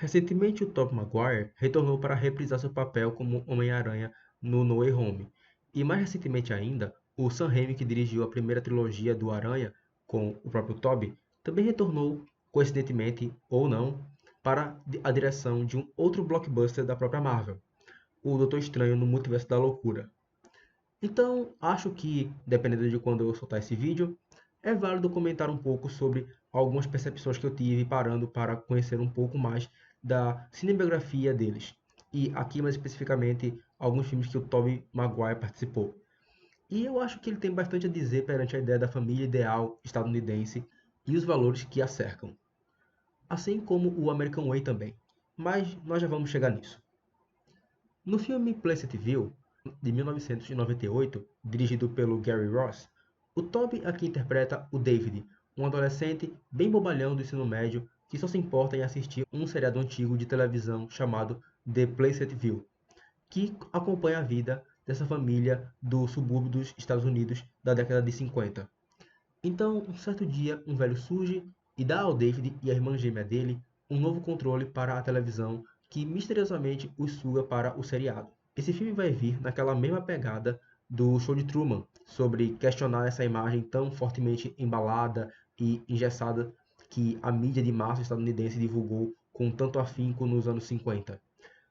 Recentemente, o Tobey Maguire retornou para reprisar seu papel como Homem-Aranha no No Way Home. E mais recentemente ainda, o Sam Raimi, que dirigiu a primeira trilogia do Aranha com o próprio Tobey, também retornou, coincidentemente ou não, para a direção de um outro blockbuster da própria Marvel, o Doutor Estranho no Multiverso da Loucura. Então, acho que, dependendo de quando eu soltar esse vídeo, é válido comentar um pouco sobre algumas percepções que eu tive parando para conhecer um pouco mais da cinebiografia deles. E aqui, mais especificamente, alguns filmes que o Tobey Maguire participou. E eu acho que ele tem bastante a dizer perante a ideia da família ideal estadunidense e os valores que a cercam. Assim como o American Way também. Mas nós já vamos chegar nisso. No filme Pleasantville, de 1998, dirigido pelo Gary Ross, o Toby aqui interpreta o David, um adolescente bem bobalhão do ensino médio que só se importa em assistir um seriado antigo de televisão chamado The Pleasantville, que acompanha a vida dessa família do subúrbio dos Estados Unidos da década de 50. Então, um certo dia, um velho surge e dá ao David e à irmã gêmea dele um novo controle para a televisão que misteriosamente os suga para o seriado. Esse filme vai vir naquela mesma pegada do Show de Truman, sobre questionar essa imagem tão fortemente embalada e engessada que a mídia de massa estadunidense divulgou com tanto afinco nos anos 50.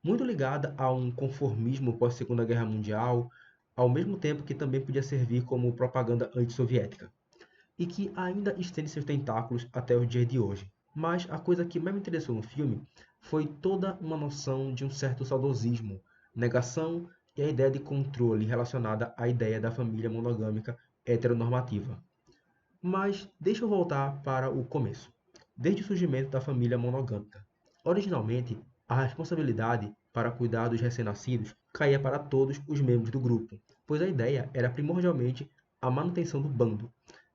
Muito ligada a um conformismo pós-Segunda Guerra Mundial, ao mesmo tempo que também podia servir como propaganda antissoviética e que ainda estende seus tentáculos até os dias de hoje. Mas a coisa que mais me interessou no filme foi toda uma noção de um certo saudosismo, negação e a ideia de controle relacionada à ideia da família monogâmica heteronormativa. Mas deixa eu voltar para o começo, desde o surgimento da família monogâmica. Originalmente, a responsabilidade para cuidar dos recém-nascidos caía para todos os membros do grupo, pois a ideia era primordialmente a manutenção do bando.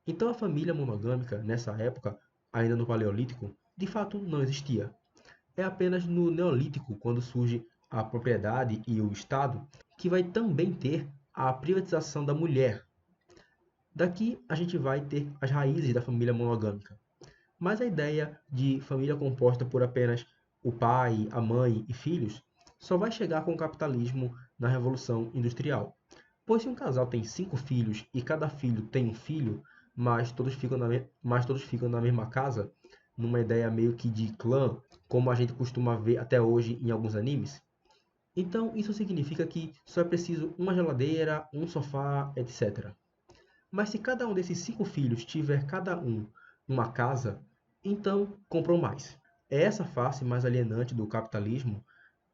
Então a família monogâmica, nessa época, ainda no Paleolítico, de fato não existia. É apenas no Neolítico, quando surge a propriedade e o Estado, que vai também ter a privatização da mulher. Daqui a gente vai ter as raízes da família monogâmica. Mas a ideia de família composta por apenas o pai, a mãe e filhos só vai chegar com o capitalismo na Revolução Industrial. Pois se um casal tem 5 filhos e cada filho tem um filho, mas todos ficam na mesma casa, numa ideia meio que de clã, como a gente costuma ver até hoje em alguns animes, então isso significa que só é preciso uma geladeira, um sofá, etc. Mas se cada um desses 5 filhos tiver cada um uma casa, então compram mais. É essa face mais alienante do capitalismo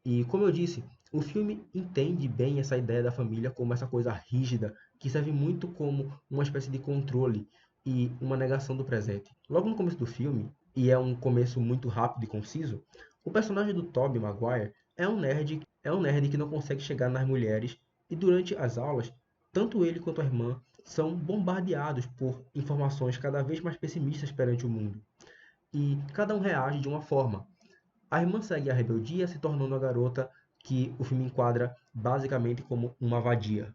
e, como eu disse, o filme entende bem essa ideia da família como essa coisa rígida, que serve muito como uma espécie de controle e uma negação do presente. Logo no começo do filme, e é um começo muito rápido e conciso, o personagem do Tobey Maguire é um nerd que não consegue chegar nas mulheres e durante as aulas, tanto ele quanto a irmã são bombardeados por informações cada vez mais pessimistas perante o mundo. E cada um reage de uma forma. A irmã segue a rebeldia, se tornando a garota que o filme enquadra basicamente como uma vadia.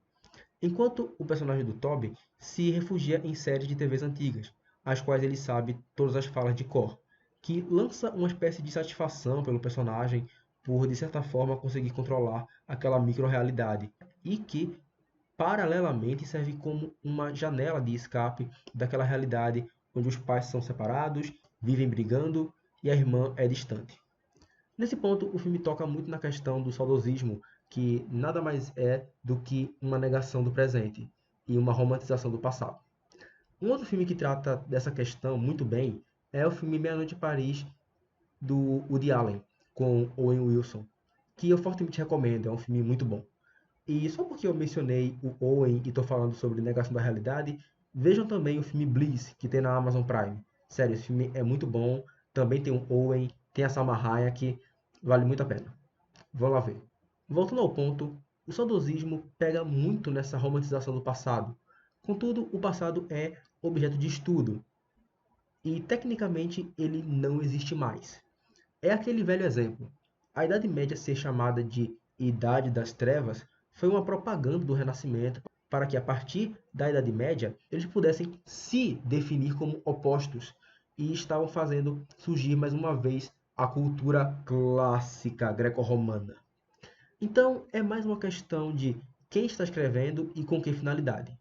Enquanto o personagem do Toby se refugia em séries de TVs antigas, as quais ele sabe todas as falas de cor, que lança uma espécie de satisfação pelo personagem por, de certa forma, conseguir controlar aquela micro-realidade, e que, paralelamente, serve como uma janela de escape daquela realidade onde os pais são separados, vivem brigando e a irmã é distante. Nesse ponto, o filme toca muito na questão do saudosismo, que nada mais é do que uma negação do presente e uma romantização do passado. Um outro filme que trata dessa questão muito bem é o filme Meia-Noite em Paris, do Woody Allen, com Owen Wilson, que eu fortemente recomendo, é um filme muito bom. E só porque eu mencionei o Owen e estou falando sobre negação da realidade, vejam também o filme Bliss, que tem na Amazon Prime. Sério, esse filme é muito bom. Também tem o Owen, tem a Salma Hayek, vale muito a pena. Vão lá ver. Voltando ao ponto, o saudosismo pega muito nessa romantização do passado. Contudo, o passado é objeto de estudo e tecnicamente ele não existe mais. É aquele velho exemplo. A Idade Média ser chamada de Idade das Trevas foi uma propaganda do Renascimento para que, a partir da Idade Média, eles pudessem se definir como opostos e estavam fazendo surgir mais uma vez a cultura clássica greco-romana. Então, é mais uma questão de quem está escrevendo e com que finalidade.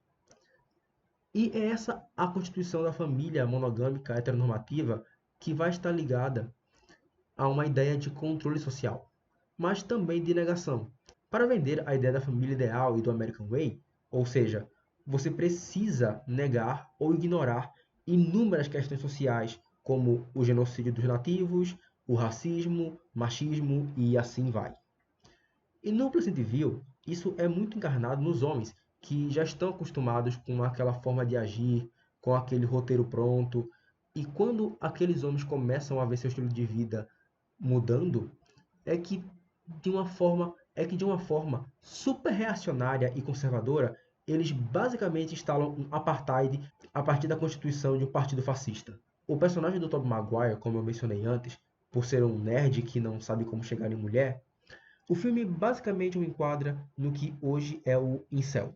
E é essa a constituição da família monogâmica heteronormativa que vai estar ligada a uma ideia de controle social, mas também de negação. Para vender a ideia da família ideal e do American Way, ou seja, você precisa negar ou ignorar inúmeras questões sociais, como o genocídio dos nativos, o racismo, machismo e assim vai. E no Pleasantville, isso é muito encarnado nos homens, que já estão acostumados com aquela forma de agir, com aquele roteiro pronto. E quando aqueles homens começam a ver seu estilo de vida mudando, é que de uma forma super reacionária e conservadora, eles basicamente instalam um apartheid a partir da constituição de um partido fascista. O personagem do Tobey Maguire, como eu mencionei antes, por ser um nerd que não sabe como chegar em mulher, o filme basicamente o enquadra no que hoje é o incel.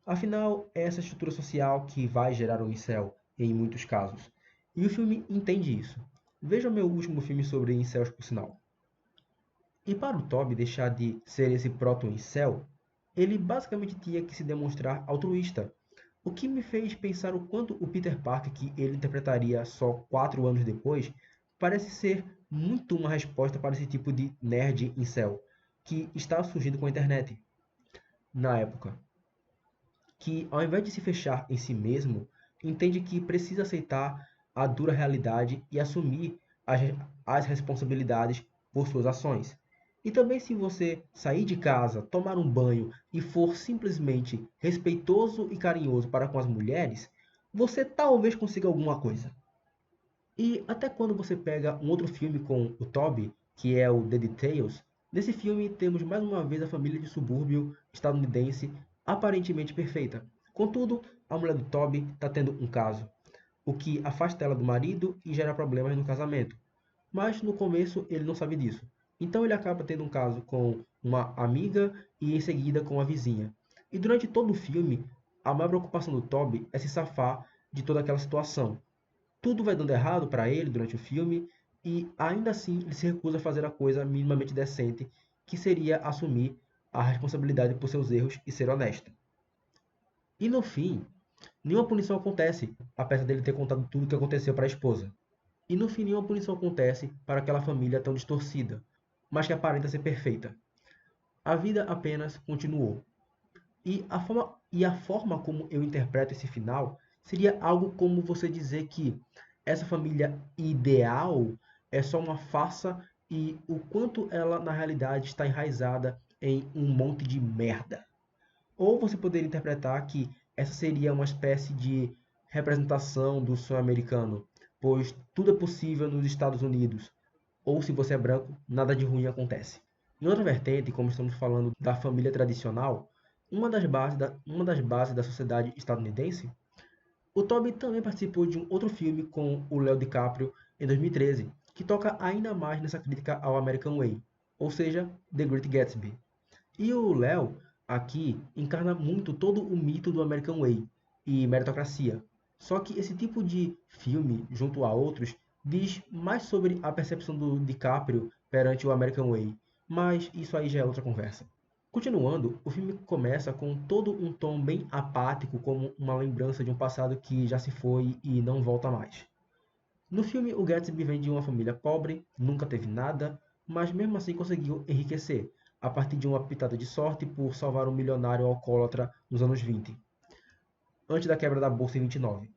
Afinal, é essa estrutura social que vai gerar o incel em muitos casos. E o filme entende isso. Veja o meu último filme sobre incels, por sinal. E para o Toby deixar de ser esse proto-incel, ele basicamente tinha que se demonstrar altruísta. O que me fez pensar o quanto o Peter Parker, que ele interpretaria só 4 anos depois, parece ser muito uma resposta para esse tipo de nerd incel que está surgindo com a internet na época. Que ao invés de se fechar em si mesmo, entende que precisa aceitar a dura realidade e assumir as, as responsabilidades por suas ações. E também se você sair de casa, tomar um banho e for simplesmente respeitoso e carinhoso para com as mulheres, você talvez consiga alguma coisa. E até quando você pega um outro filme com o Toby, que é o The Details, nesse filme temos mais uma vez a família de subúrbio estadunidense aparentemente perfeita. Contudo, a mulher do Toby está tendo um caso, o que afasta ela do marido e gera problemas no casamento. Mas no começo ele não sabe disso. Então ele acaba tendo um caso com uma amiga e em seguida com a vizinha. E durante todo o filme, a maior preocupação do Toby é se safar de toda aquela situação. Tudo vai dando errado para ele durante o filme e ainda assim ele se recusa a fazer a coisa minimamente decente, que seria assumir a responsabilidade por seus erros e ser honesto. E no fim, nenhuma punição acontece, apesar dele ter contado tudo o que aconteceu para a esposa. E no fim, nenhuma punição acontece para aquela família tão distorcida, mas que aparenta ser perfeita. A vida apenas continuou. E a forma como eu interpreto esse final seria algo como você dizer que essa família ideal é só uma farsa e o quanto ela na realidade está enraizada em um monte de merda. Ou você poderia interpretar que essa seria uma espécie de representação do sonho americano, pois tudo é possível nos Estados Unidos. Ou se você é branco, nada de ruim acontece. Em outra vertente, como estamos falando da família tradicional, uma das bases da sociedade estadunidense, o Toby também participou de um outro filme com o Leo DiCaprio em 2013, que toca ainda mais nessa crítica ao American Way, ou seja, The Great Gatsby. E o Léo, aqui, encarna muito todo o mito do American Way e meritocracia. Só que esse tipo de filme, junto a outros, diz mais sobre a percepção do DiCaprio perante o American Way. Mas isso aí já é outra conversa. Continuando, o filme começa com todo um tom bem apático, como uma lembrança de um passado que já se foi e não volta mais. No filme, o Gatsby vem de uma família pobre, nunca teve nada, mas mesmo assim conseguiu enriquecer, a partir de uma pitada de sorte por salvar um milionário alcoólatra nos anos 20, antes da quebra da Bolsa em 29,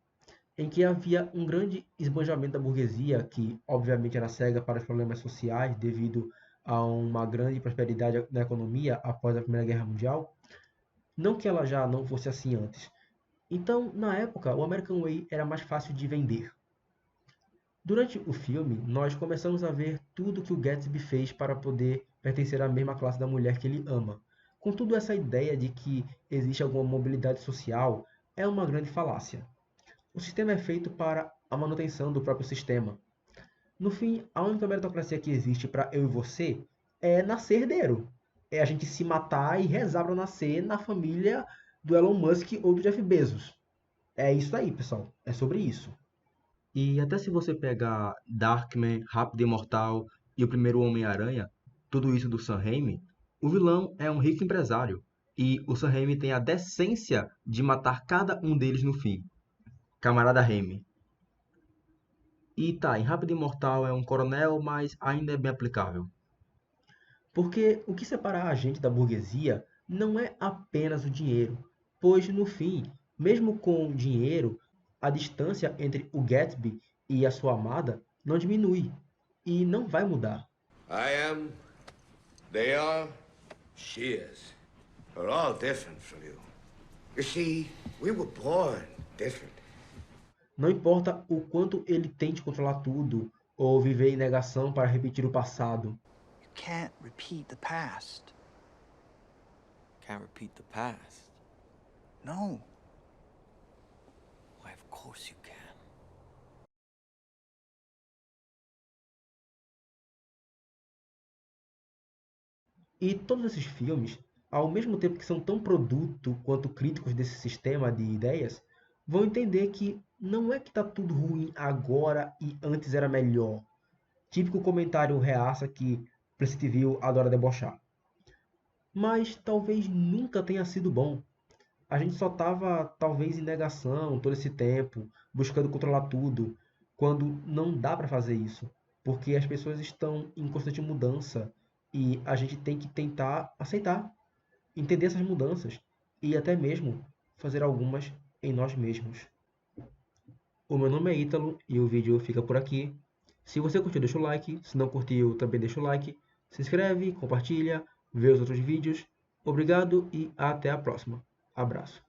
em que havia um grande esbanjamento da burguesia, que obviamente era cega para os problemas sociais devido a uma grande prosperidade na economia após a Primeira Guerra Mundial. Não que ela já não fosse assim antes. Então, na época, o American Way era mais fácil de vender. Durante o filme, nós começamos a ver tudo que o Gatsby fez para poder pertencer à mesma classe da mulher que ele ama. Contudo, essa ideia de que existe alguma mobilidade social é uma grande falácia. O sistema é feito para a manutenção do próprio sistema. No fim, a única meritocracia que existe para eu e você é nascer herdeiro. É a gente se matar e rezar para nascer na família do Elon Musk ou do Jeff Bezos. É isso aí, pessoal. É sobre isso. E até se você pegar Darkman, Rápido e Mortal, e o primeiro Homem-Aranha, tudo isso do Sam Raimi, o vilão é um rico empresário, e o Sam Raimi tem a decência de matar cada um deles no fim. Camarada Raimi. E tá, em Rápido e Mortal é um coronel, mas ainda é bem aplicável. Porque o que separa a gente da burguesia não é apenas o dinheiro, pois no fim, mesmo com dinheiro, a distância entre o Gatsby e a sua amada não diminui e não vai mudar. I am, they are, she is. We're all different from you. You see, we were born different. Não importa o quanto ele tente controlar tudo ou viver em negação para repetir o passado. You can't repeat the past. Can't repeat the past. No. Why, of course you can. E todos esses filmes, ao mesmo tempo que são tão produto quanto críticos desse sistema de ideias, vão entender que não é que está tudo ruim agora e antes era melhor. Típico comentário reaça que Resident Evil adora debochar. Mas talvez nunca tenha sido bom. A gente só estava talvez em negação todo esse tempo, buscando controlar tudo, quando não dá para fazer isso, porque as pessoas estão em constante mudança e a gente tem que tentar aceitar, entender essas mudanças e até mesmo fazer algumas em nós mesmos. O meu nome é Ítalo e o vídeo fica por aqui. Se você curtiu, deixa o like. Se não curtiu, também deixa o like. Se inscreve, compartilha, vê os outros vídeos. Obrigado e até a próxima. Abraço.